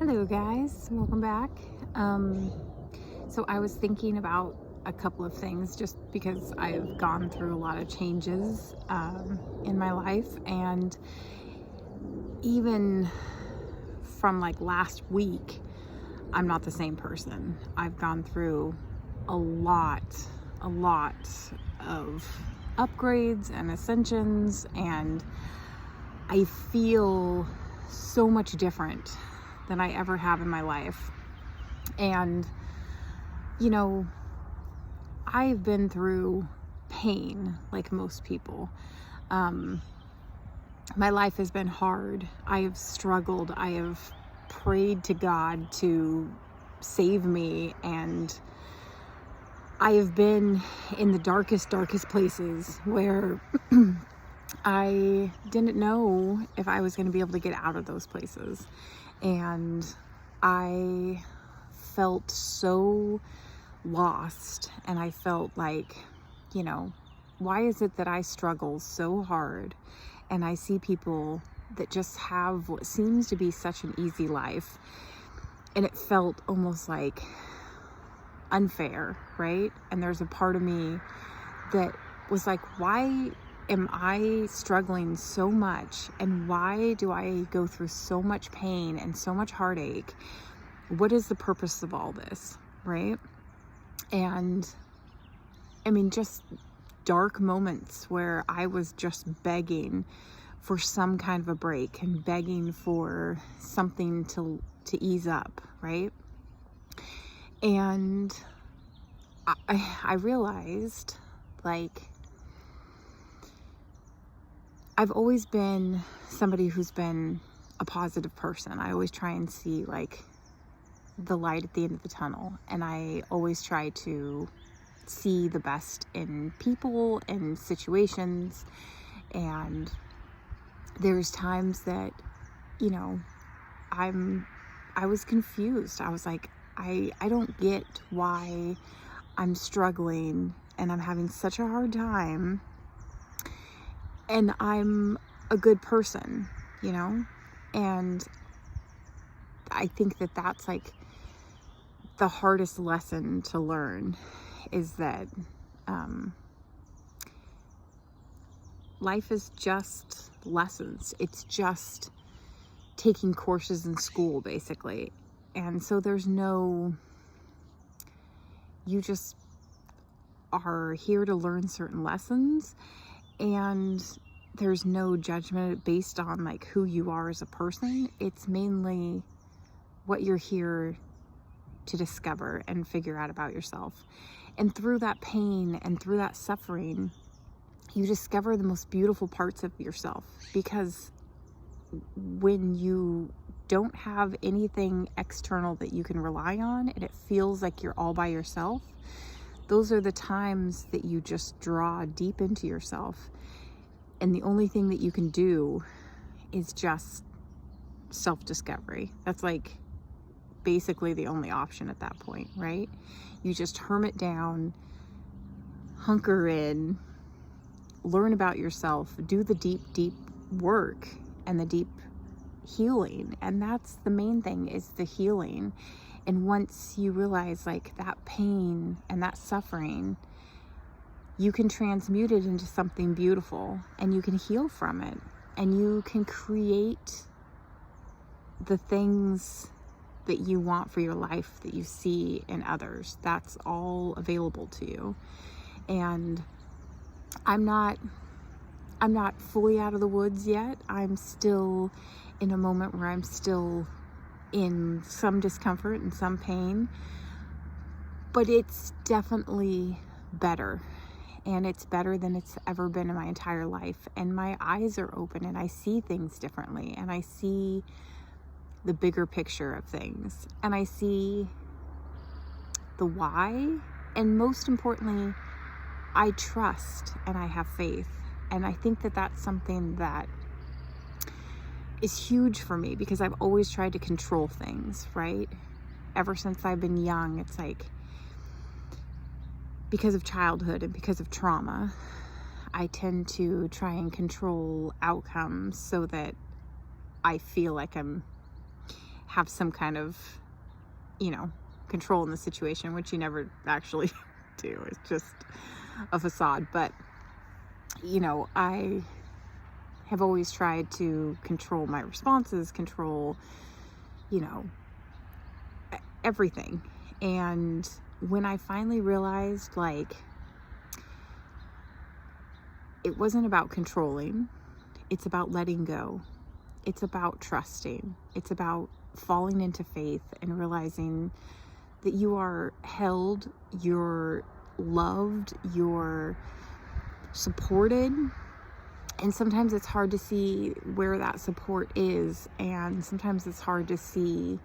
Hello, guys. Welcome back. Um, so I was thinking about a couple of things just because I've gone through a lot of changes in my life, and even from like last week, I'm not the same person. I've gone through a lot, a lot of upgrades and ascensions, and I feel so much different than I ever have in my life. And, you know, I've been through pain like most people. Um, my life has been hard. I have struggled. I have prayed to God to save me, and I have been in the darkest places where I didn't know if I was going to be able to get out of those places. And I felt so lost, and I felt like, why is it that I struggle so hard and I see people that just have what seems to be such an easy life, and it felt almost like unfair, right? And there's a part of me that was like, why am I struggling so much, and why do I go through so much pain and so much heartache? What is the purpose of all this, right? And I mean, just dark moments where I was just begging for some kind of a break and begging for something to ease up, right? And I realized, like, I've always been somebody who's been a positive person. I always try and see like the light at the end of the tunnel, and I always try to see the best in people and situations. And there's times that, you know, I was confused. I was like, I don't get why I'm struggling and I'm having such a hard time, and I'm a good person, you know? And I think that that's like the hardest lesson to learn, is that life is just lessons. It's just taking courses in school, basically. And so you just are here to learn certain lessons, and there's no judgment based on like who you are as a person. It's mainly what you're here to discover and figure out about yourself. And through that pain and through that suffering, you discover the most beautiful parts of yourself, because when you don't have anything external that you can rely on, and it feels like you're all by yourself, those are the times that you just draw deep into yourself. And the only thing that you can do is just self-discovery. That's like basically the only option at that point, right? You just hermit down, hunker in, learn about yourself, do the deep work and the deep healing. And that's the main thing, is the healing. And once you realize like that pain and that suffering, you can transmute it into something beautiful, and you can heal from it, and you can create the things that you want for your life that you see in others. That's all available to you. And I'm not fully out of the woods yet. I'm still in a moment where I'm still in some discomfort and some pain, but it's definitely better. And it's better than it's ever been in my entire life. And my eyes are open, and I see things differently, and I see the bigger picture of things, and I see the why. And most importantly, I trust and I have faith. And I think that that's something that is huge for me, because I've always tried to control things, right? Ever since I've been young, it's like, because of childhood and because of trauma, I tend to try and control outcomes so that I feel like I'm have some kind of, control in the situation, which you never actually do. It's just a facade. But, I have always tried to control my responses, control, everything. And when I finally realized, like, it wasn't about controlling, it's about letting go. It's about trusting. It's about falling into faith and realizing that you are held, you're loved, you're supported. And sometimes it's hard to see where that support is. And sometimes it's hard to see,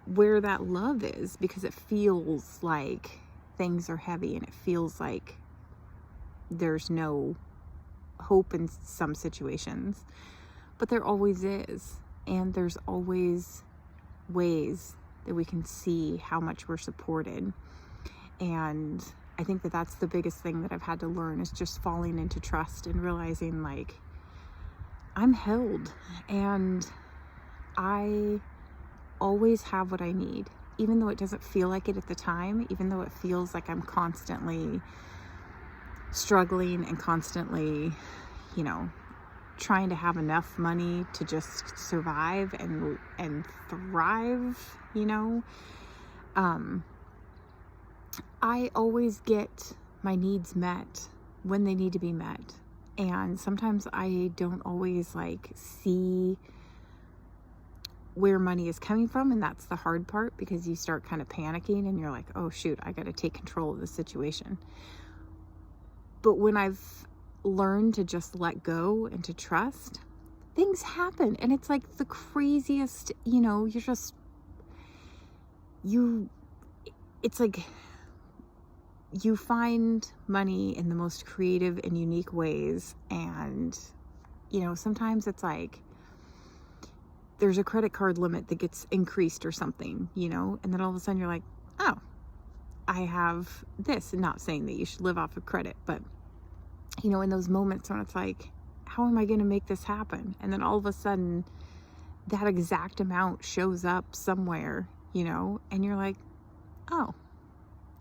where that love is, because it feels like things are heavy and it feels like there's no hope in some situations. But there always is. And there's always ways that we can see how much we're supported. And I think that that's the biggest thing that I've had to learn, is just falling into trust and realizing, like, I'm held and I always have what I need, even though it doesn't feel like it at the time, even though it feels like I'm constantly struggling and constantly, trying to have enough money to just survive and thrive, I always get my needs met when they need to be met. And sometimes I don't always see where money is coming from, and that's the hard part, because you start kind of panicking and you're like, oh shoot, I got to take control of the situation. But when I've learned to just let go and to trust, things happen. And it's like the craziest, it's like you find money in the most creative and unique ways. And, sometimes it's like there's a credit card limit that gets increased or something, and then all of a sudden you're like, oh, I have this. And not saying that you should live off of credit, but in those moments when it's like, how am I going to make this happen? And then all of a sudden that exact amount shows up somewhere, and you're like, oh,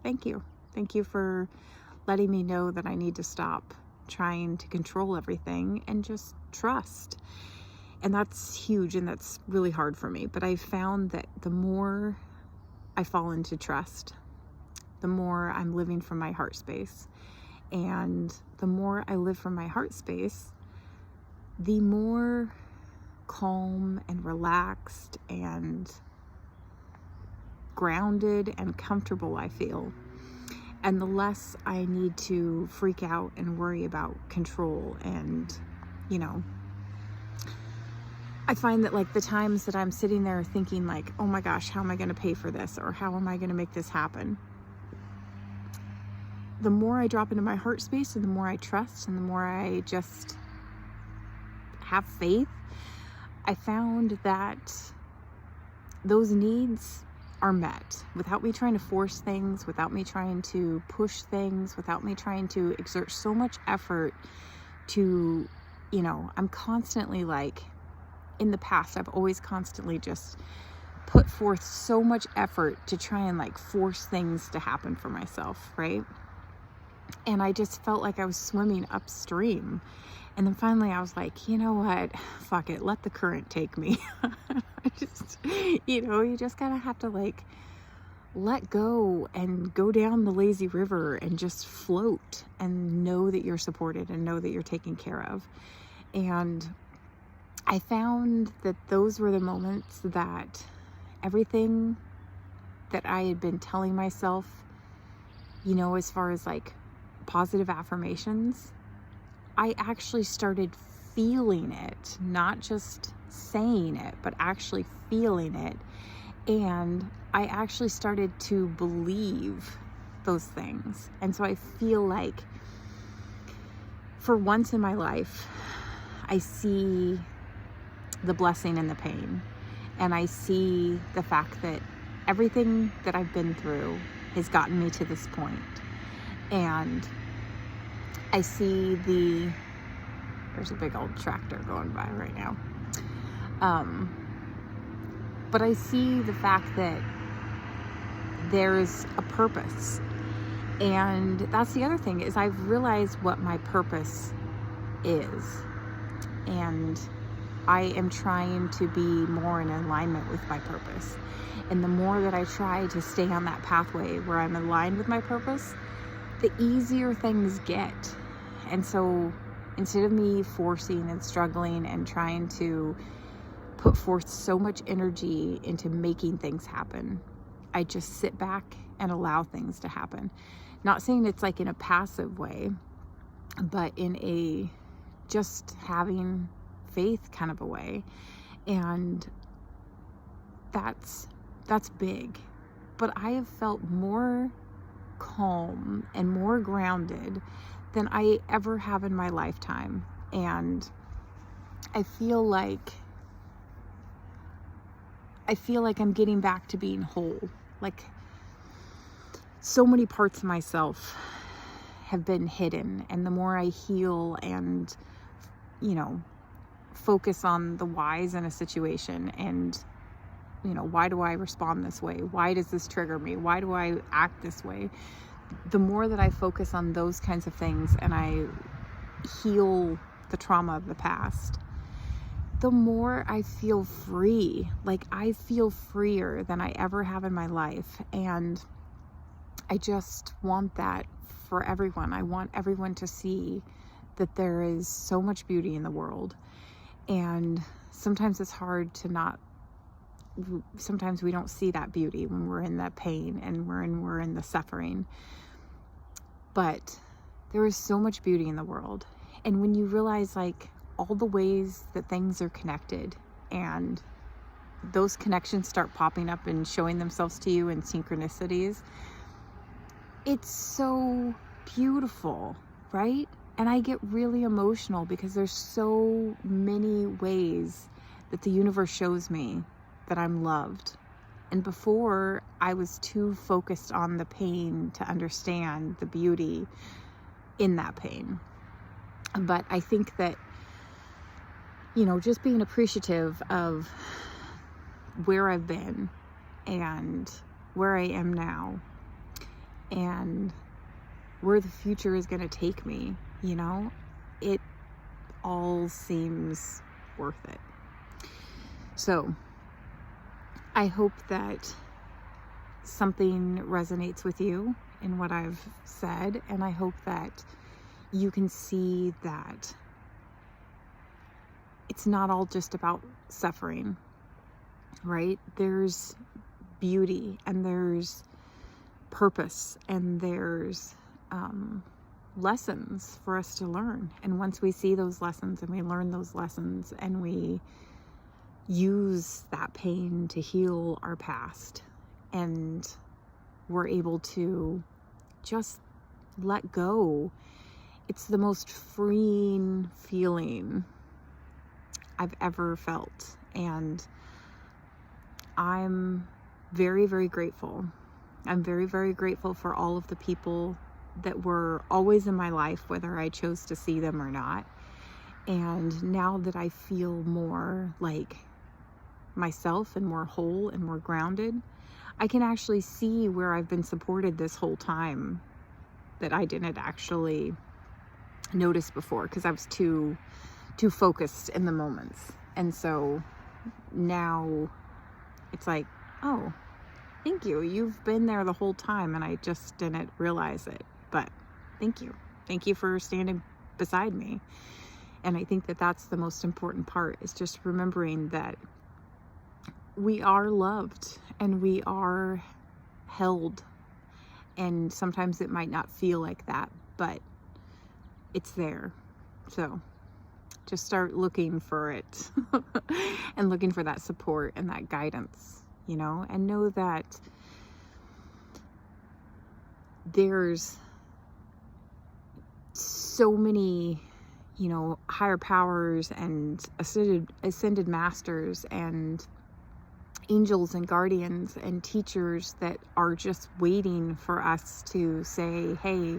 thank you. Thank you for letting me know that I need to stop trying to control everything and just trust. And that's huge, and that's really hard for me. But I found that the more I fall into trust, the more I'm living from my heart space. And the more I live from my heart space, the more calm and relaxed and grounded and comfortable I feel. And the less I need to freak out and worry about control. And, I find that the times that I'm sitting there thinking oh my gosh, how am I going to pay for this? Or how am I going to make this happen? The more I drop into my heart space and the more I trust and the more I just have faith, I found that those needs are met without me trying to force things, without me trying to push things, without me trying to exert so much effort to, I'm constantly in the past, I've always constantly just put forth so much effort to try and force things to happen for myself, right? And I just felt like I was swimming upstream. And then finally I was like, you know what? Fuck it. Let the current take me. You just gotta have to let go and go down the lazy river and just float and know that you're supported and know that you're taken care of. And I found that those were the moments that everything that I had been telling myself, as far as positive affirmations, I actually started feeling it, not just saying it, but actually feeling it. And I actually started to believe those things. And so I feel like for once in my life, I see the blessing and the pain. And I see the fact that everything that I've been through has gotten me to this point. And I see there's a big old tractor going by right now. But I see the fact that there's a purpose. And that's the other thing, is I've realized what my purpose is. And I am trying to be more in alignment with my purpose. And the more that I try to stay on that pathway where I'm aligned with my purpose, the easier things get. And so instead of me forcing and struggling and trying to put forth so much energy into making things happen, I just sit back and allow things to happen. Not saying it's like in a passive way, but in a just having faith kind of a way. And that's big. But I have felt more calm and more grounded than I ever have in my lifetime. And I feel like I'm getting back to being whole. Like, so many parts of myself have been hidden, and the more I heal and, focus on the whys in a situation, and, why do I respond this way? Why does this trigger me? Why do I act this way? The more that I focus on those kinds of things and I heal the trauma of the past, the more I feel free. Like, I feel freer than I ever have in my life. And I just want that for everyone. I want everyone to see that there is so much beauty in the world. And sometimes it's hard to sometimes we don't see that beauty when we're in that pain and we're in the suffering. But there is so much beauty in the world. And when you realize, like, all the ways that things are connected, and those connections start popping up and showing themselves to you in synchronicities, it's so beautiful, right? And I get really emotional because there's so many ways that the universe shows me that I'm loved. And before, I was too focused on the pain to understand the beauty in that pain. But I think that, just being appreciative of where I've been and where I am now and where the future is going to take me, it all seems worth it. So I hope that something resonates with you in what I've said, and I hope that you can see that it's not all just about suffering, right? There's beauty, and there's purpose, and there's lessons for us to learn. And once we see those lessons and we learn those lessons and we use that pain to heal our past, and we're able to just let go, it's the most freeing feeling I've ever felt. And I'm very, very grateful. I'm very, very grateful for all of the people that were always in my life, whether I chose to see them or not. And now that I feel more like myself and more whole and more grounded, I can actually see where I've been supported this whole time that I didn't actually notice before, because I was too focused in the moments. And so now it's like, oh, thank you. You've been there the whole time and I just didn't realize it. But thank you. Thank you for standing beside me. And I think that that's the most important part, is just remembering that we are loved and we are held. And sometimes it might not feel like that, but it's there. So just start looking for it and looking for that support and that guidance, and know that there's so many, higher powers and ascended masters and angels and guardians and teachers that are just waiting for us to say, hey,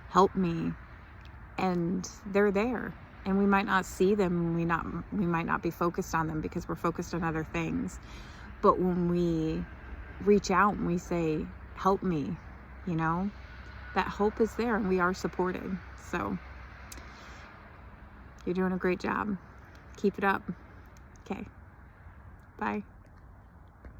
help me. And they're there. And we might not see them, we might not be focused on them because we're focused on other things. But when we reach out and we say, help me, you know, that hope is there and we are supported. So you're doing a great job. Keep it up. Okay. Bye.